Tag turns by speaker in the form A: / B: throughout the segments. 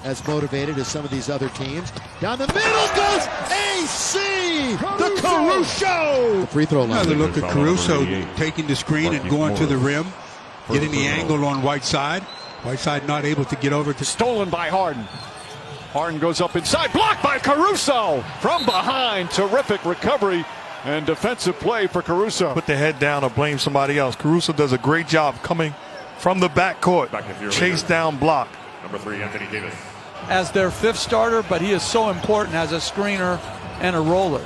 A: as motivated as some of these other teams. Down the middle goes AC, the Caruso. The free throw line.
B: Another look at Caruso taking the screen and going to the rim, getting the angle on Whiteside. Whiteside not able to get over to.
C: Stolen by Harden. Harden goes up inside, blocked by Caruso from behind. Terrific recovery and defensive play for Caruso.
D: Put the head down or blame somebody else. Caruso does a great job coming from the backcourt, chase down block.
E: Number 3, Anthony Davis.
F: As their fifth starter, but he is so important as a screener and a roller.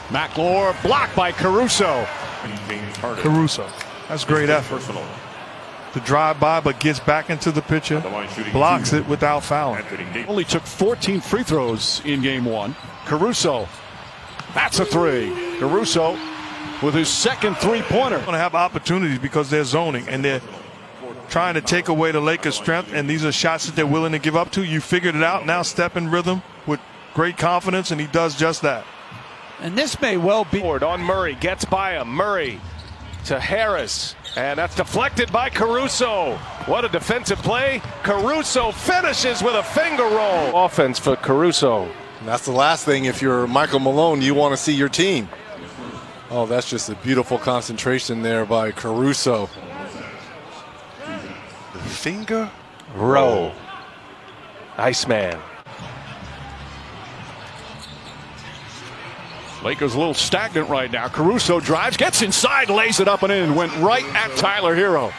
C: McLaur blocked by Caruso.
D: Caruso, that's great effort. To drive by, but gets back into the picture, blocks it without fouling.
C: Only took 14 free throws in game 1. Caruso, that's a 3. Caruso with his second three-pointer.
D: Going to have opportunities because they're zoning and they're trying to take away the Lakers' strength, and these are shots that they're willing to give up to. You figured it out. Now step in rhythm with great confidence, and he does just that.
F: And this may well be.
G: On Murray, gets by him. Murray to Harris, and that's deflected by Caruso. What a defensive play. Caruso finishes with a finger roll. Offense for Caruso.
H: And that's the last thing, if you're Michael Malone, you want to see your team. Oh, that's just a beautiful concentration there by Caruso.
G: Finger roll. Iceman.
C: Lakers a little stagnant right now. Caruso drives, gets inside, lays it up and in. Went right at Tyler Hero.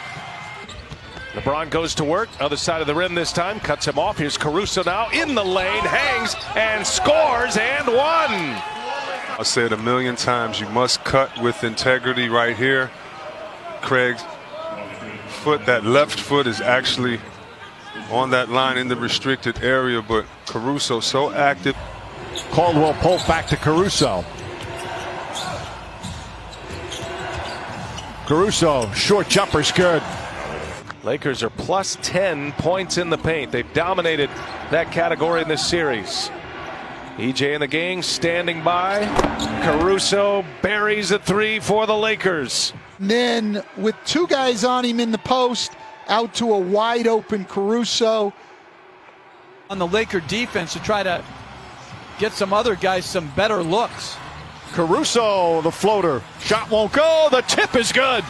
G: LeBron goes to work. Other side of the rim this time. Cuts him off. Here's Caruso now in the lane. Hangs and scores and one.
I: I said a million times, you must cut with integrity right here. Craig's foot, that left foot is actually on that line in the restricted area, but Caruso so active.
C: Caldwell Pope back to Caruso. Caruso, short jumper's good.
G: Lakers are plus 10 points in the paint. They've dominated that category in this series. EJ and the gang standing by. Caruso buries a 3 for the Lakers.
J: And then with two guys on him in the post, out to a wide open Caruso.
F: On the Laker defense to try to get some other guys some better looks.
C: Caruso, the floater. Shot won't go. The tip is good.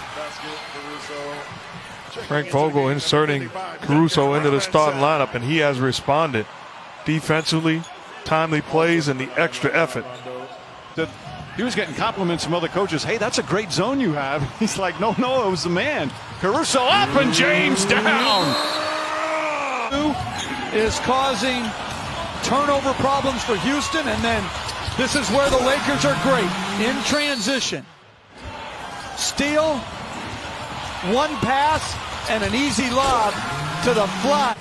D: Frank Vogel inserting Caruso into the starting lineup, and he has responded defensively, timely plays, and the extra effort.
C: He was getting compliments from other coaches. Hey, that's a great zone you have. He's like, no, it was the man. Caruso up and James down.
F: Is causing turnover problems for Houston, and then this is where the Lakers are great in transition. Steal, one pass, and an easy lob to the flat.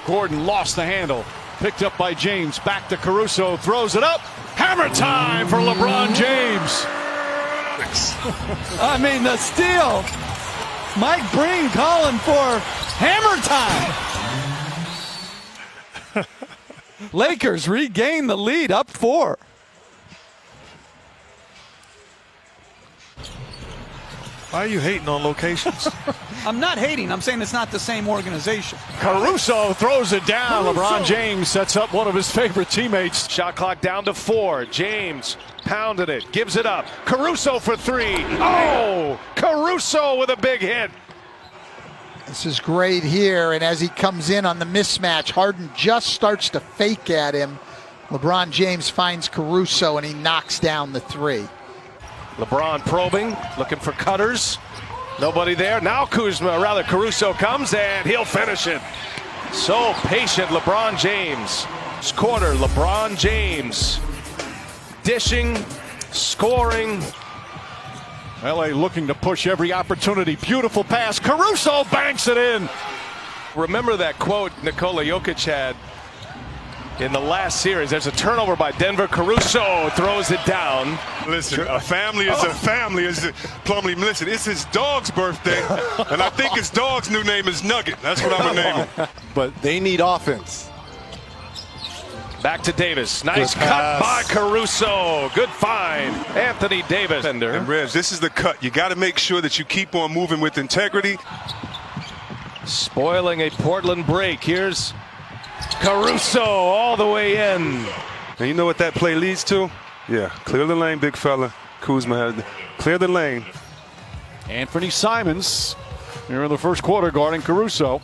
C: Gordon lost the handle. Picked up by James. Back to Caruso. Throws it up. Hammer time for LeBron James.
F: I mean, the steal. Mike Breen calling for hammer time. Lakers regain the lead, up 4.
D: Why are you hating on locations?
F: I'm not hating. I'm saying it's not the same organization.
C: Caruso throws it down. LeBron James sets up one of his favorite teammates.
G: Shot clock down to 4. James pounded it, gives it up. Caruso for 3. Oh, Caruso with a big hit.
J: This is great here, and as he comes in on the mismatch, Harden just starts to fake at him. LeBron James finds Caruso, and he knocks down the 3.
G: LeBron probing, looking for cutters. Nobody there. Now Caruso comes, and he'll finish it. So patient, LeBron James. This quarter, LeBron James dishing, scoring.
C: LA looking to push every opportunity. Beautiful pass. Caruso banks it in.
G: Remember that quote Nikola Jokic had in the last series. There's a turnover by Denver. Caruso throws it down.
I: Listen, a family is a family. Plumlee, listen, it's his dog's birthday, and I think his dog's new name is Nugget. That's what I'm going to name him.
H: But they need offense.
G: Back to Davis. Nice cut by Caruso. Good find. Anthony Davis.
I: And Reg, this is the cut. You got to make sure that you keep on moving with integrity.
G: Spoiling a Portland break. Here's Caruso all the way in.
I: And you know what that play leads to? Yeah, clear the lane, big fella. Kuzma had clear the lane.
C: Anthony Simons here in the first quarter guarding Caruso.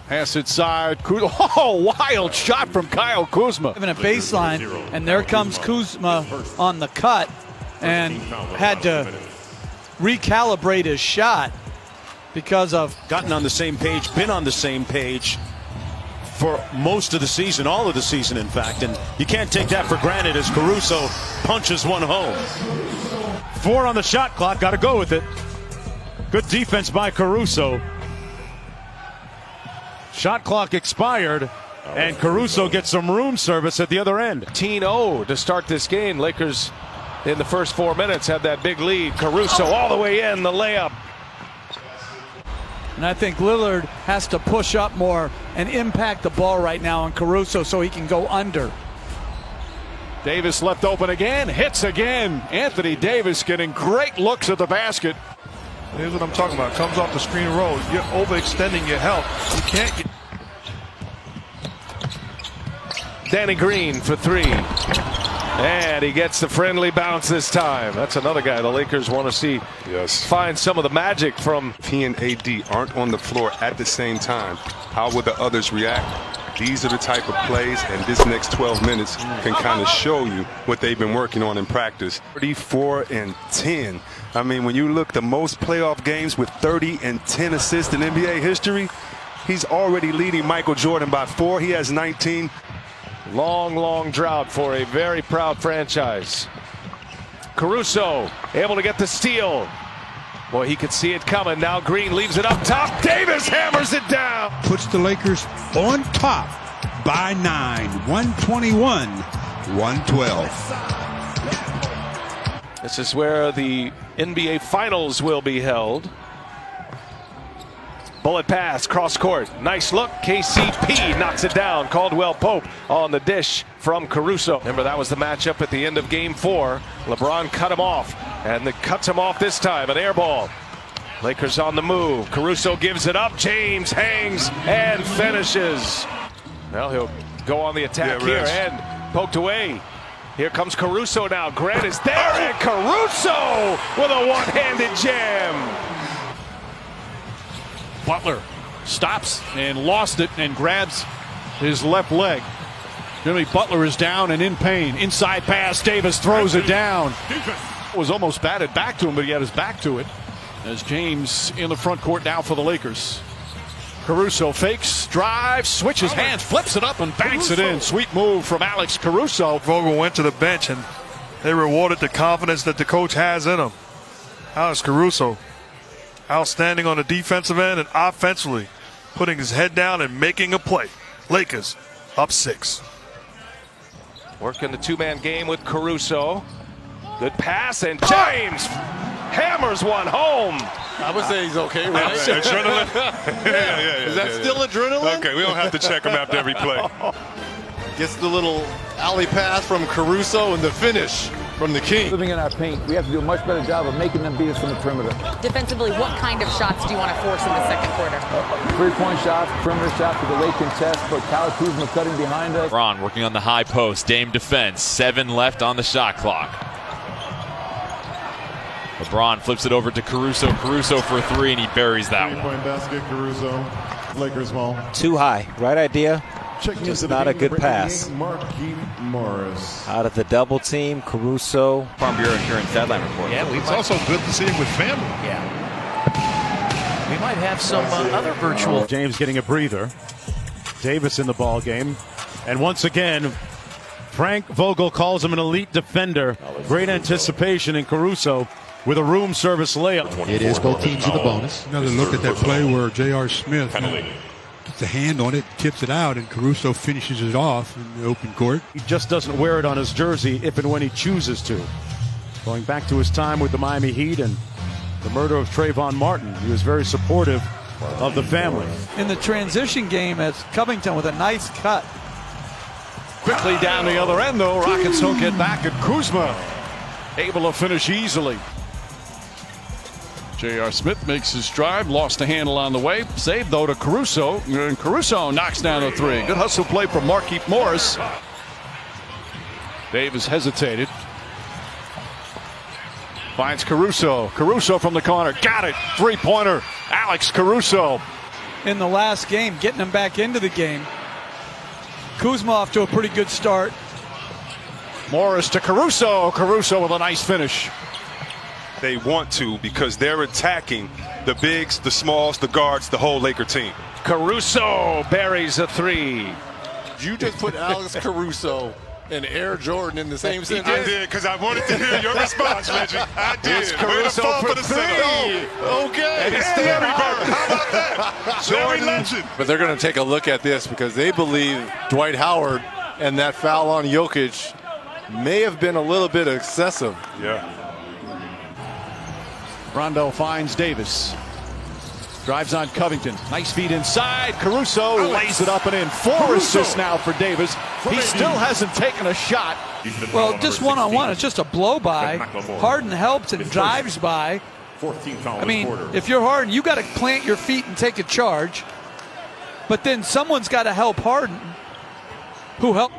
C: Pass it side. Oh, wild shot from Kyle Kuzma.
F: Having a baseline, and there comes Kuzma on the cut and had to recalibrate his shot because of
E: gotten on the same page, been on the same page for most of the season, all of the season, in fact. And you can't take that for granted as Caruso punches one home.
C: 4 on the shot clock. Got to go with it. Good defense by Caruso. Shot clock expired, and Caruso gets some room service at the other end.
G: 15-0 to start this game. Lakers in the first 4 minutes had that big lead. Caruso all the way in, the layup.
F: And I think Lillard has to push up more and impact the ball right now on Caruso so he can go under.
C: Davis left open again, hits again. Anthony Davis getting great looks at the basket.
D: Here's what I'm talking about. Comes off the screen roll. You're overextending your help. You can't get.
G: Danny Green for 3. And he gets the friendly bounce this time. That's another guy the Lakers want to see find some of the magic from.
I: If he and AD aren't on the floor at the same time, how will the others react? These are the type of plays, and this next 12 minutes can kind of show you what they've been working on in practice. 34 and 10. I mean, when you look the most playoff games with 30 and 10 assists in NBA history, he's already leading Michael Jordan by 4. He has 19.
G: Long drought for a very proud franchise. Caruso able to get the steal. Boy, he could see it coming. Now Green leaves it up top. Davis hammers it down.
B: Puts the Lakers on top by 9. 121-112.
G: This is where the NBA Finals will be held. Bullet pass, cross court. Nice look. KCP knocks it down. Caldwell Pope on the dish from Caruso. Remember, that was the matchup at the end of game 4. LeBron cut him off, and cuts him off this time. An air ball. Lakers on the move. Caruso gives it up. James hangs and finishes. Well, he'll go on the attack here and poked away. Here comes Caruso now. Grant is there, and Caruso with a one-handed jam.
C: Butler stops and lost it and grabs his left leg. Jimmy Butler is down and in pain. Inside pass, Davis throws it down. Was almost batted back to him, but he had his back to it. As James in the front court now for the Lakers. Caruso fakes, drives, switches hands, flips it up and banks it in. Sweet move from Alex Caruso.
D: Vogel went to the bench and they rewarded the confidence that the coach has in him. Alex Caruso, outstanding on the defensive end and offensively, putting his head down and making a play. Lakers up 6.
G: Working the 2-man game with Caruso. Good pass, and James hammers one home.
H: I would say he's okay, right?
I: Adrenaline? yeah.
H: Is that still adrenaline?
I: Okay, we don't have to check him after every play.
H: Gets the little alley pass from Caruso and the finish from the King.
K: Living in our paint, we have to do a much better job of making them beat us from the perimeter.
L: Defensively, what kind of shots do you want to force in the second quarter?
K: 3-point shots, perimeter shots with the late contest, but Kyle Kuzma cutting behind us.
M: Ron working on the high post, Dame defense, 7 left on the shot clock. LeBron flips it over to Caruso. Caruso for 3, and he buries that one.
N: 3-point basket, Caruso. Lakers ball.
O: Too high. Right idea. Just not a good pass.
N: Morris.
O: Out of the double team, Caruso.
M: Farm Bureau Insurance Deadline Report.
C: Yeah, it's also good to see him with family.
E: Yeah. We might have some other virtual.
C: James getting a breather. Davis in the ball game. And once again, Frank Vogel calls him an elite defender. Great anticipation in Caruso with a room service layup.
A: It is both teams in the bonus.
B: Another look at that play where J.R. Smith gets a hand on it, tips it out, and Caruso finishes it off in the open court.
C: He just doesn't wear it on his jersey if and when he chooses to. Going back to his time with the Miami Heat and the murder of Trayvon Martin, he was very supportive of the family.
F: In the transition game, as Covington with a nice cut.
C: Quickly down the other end, though. Rockets don't get back, and Kuzma able to finish easily. J.R. Smith makes his drive, lost the handle on the way. Saved, though, to Caruso. And Caruso knocks down the three. Good hustle play from Markieff Morris. Davis hesitated. Finds Caruso. Caruso from the corner. Got it. Three-pointer. Alex Caruso.
F: In the last game, getting him back into the game. Kuzma off to a pretty good start.
C: Morris to Caruso. Caruso with a nice finish.
I: They want to because they're attacking the bigs, the smalls, the guards, the whole Laker team.
G: Caruso buries a three.
H: You just put Alex Caruso and Air Jordan in the same sentence.
I: I did because I wanted to hear your response, Reggie. I did.
G: It's Caruso for the three.
I: Okay.
G: And he's
I: Larry Bird. How about that? Larry Legend.
H: But they're going to take a look at this because they believe Dwight Howard and that foul on Jokic may have been a little bit excessive.
I: Yeah.
C: Rondo finds Davis. Drives on Covington. Nice feed inside. Caruso lays it up and in. 4 assists now for Davis. He still hasn't taken a shot.
F: Well, just one-on-one. It's just a blow-by. Harden helps and dives by. I mean, if you're Harden, you got to plant your feet and take a charge. But then someone's got to help Harden. Who helped?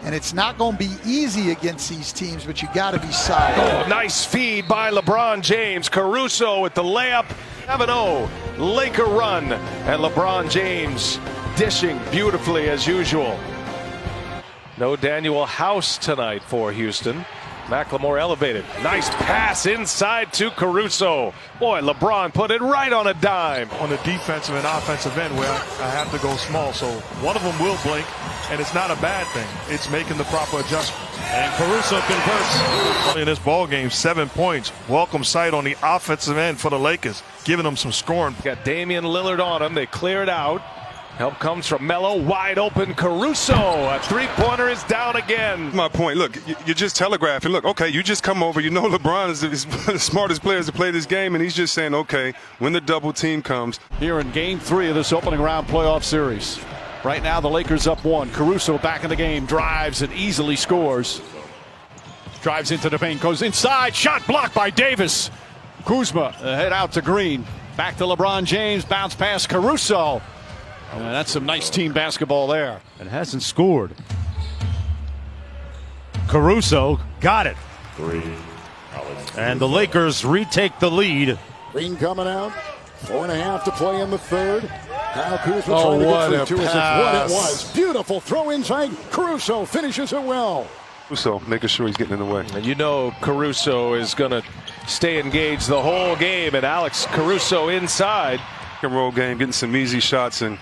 J: And it's not going to be easy against these teams, but you got to be solid.
G: Oh, nice feed by LeBron James. Caruso with the layup. 7-0 Laker run. And LeBron James dishing beautifully as usual. No Daniel House tonight for Houston. McLemore elevated. Nice pass inside to Caruso. Boy, LeBron put it right on a dime.
D: On the defensive and offensive end where I have to go small. So one of them will blink, and it's not a bad thing. It's making the proper adjustment. And Caruso converts. In this ball game, 7 points. Welcome sight on the offensive end for the Lakers, giving them some scoring.
G: Got Damian Lillard on him. They clear it out. Help comes from Melo, wide open Caruso. A three-pointer is down again.
I: My point, look, you're just telegraphing. Look, okay, you just come over. You know LeBron is the smartest players to play this game, and he's just saying, okay, when the double team comes.
C: Here in game 3 of this opening round playoff series. Right now the Lakers up 1. Caruso back in the game, drives and easily scores. Drives into the paint, goes inside, shot blocked by Davis. Kuzma head out to Green. Back to LeBron James, bounce pass Caruso. And that's some nice team basketball there.
P: And hasn't scored. Caruso got it.
N: 3.
P: And the Lakers retake the lead.
A: Green coming out. 4.5 to play in the third. Kyle Kuzma
H: Oh,
A: trying to
H: what
A: get
H: a
A: through 2 assists.
H: pass.
A: What it was. Beautiful throw inside. Caruso finishes it well.
I: So making sure he's getting in the way.
G: And you know Caruso is going to stay engaged the whole game. And Alex Caruso inside.
I: Roll game, getting some easy shots. And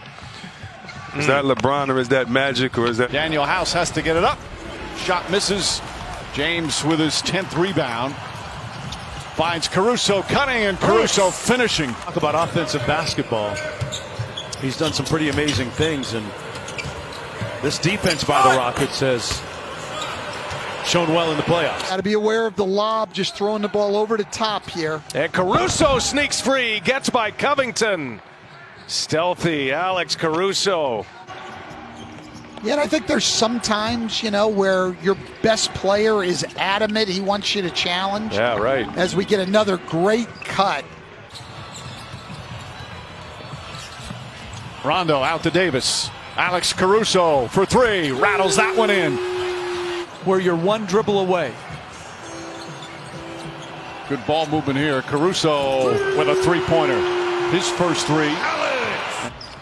I: is that LeBron or is that Magic or is that
C: Daniel House has to get it up. Shot misses. James with his 10th rebound. Finds Caruso cutting and Caruso finishing.
P: Talk about offensive basketball. He's done some pretty amazing things, and this defense by the Rockets has shown well in the playoffs.
J: Got to be aware of the lob, just throwing the ball over the top here.
G: And Caruso sneaks free, gets by Covington. Stealthy Alex Caruso.
J: Yeah, and I think there's sometimes, you know, where your best player is adamant. He wants you to challenge.
G: Yeah, right.
J: As we get another great cut.
C: Rondo out to Davis. Alex Caruso for 3. Rattles that one in.
F: Where you're one dribble away.
C: Good ball movement here. Caruso with a 3-pointer. His first 3.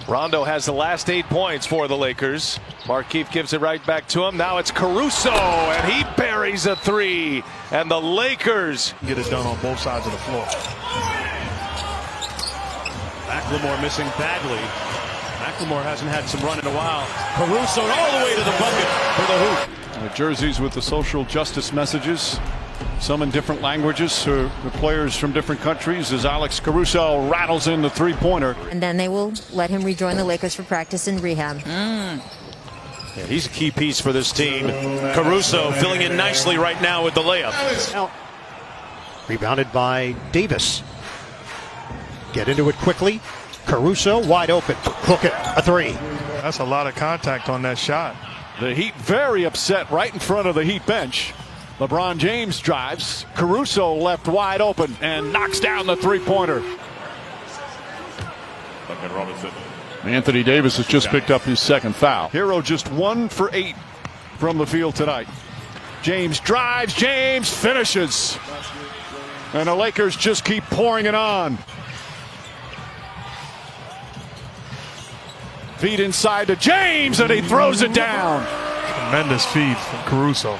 G: Rondo has the last 8 points for the Lakers. Markieff gives it right back to him. Now it's Caruso, and he buries a 3. And the Lakers
D: Get it done on both sides of the floor.
P: McLemore missing badly. McLemore hasn't had some run in a while. Caruso all the way to the bucket for the hoop.
C: The jerseys with the social justice messages. Some in different languages for the players from different countries as Alex Caruso rattles in the 3-pointer.
Q: And then they will let him rejoin the Lakers for practice and rehab.
P: Yeah, he's a key piece for this team. Caruso filling in nicely right now with the layup.
R: Out. Rebounded by Davis. Get into it quickly. Caruso wide open. Hook it. A 3.
D: That's a lot of contact on that shot.
C: The Heat very upset right in front of the Heat bench. LeBron James drives. Caruso left wide open and knocks down the three-pointer. Anthony Davis has just picked up his second foul. Hero just 1 for 8 from the field tonight. James drives, James finishes. And the Lakers just keep pouring it on. Feed inside to James, and he throws it down.
D: Tremendous feed from Caruso.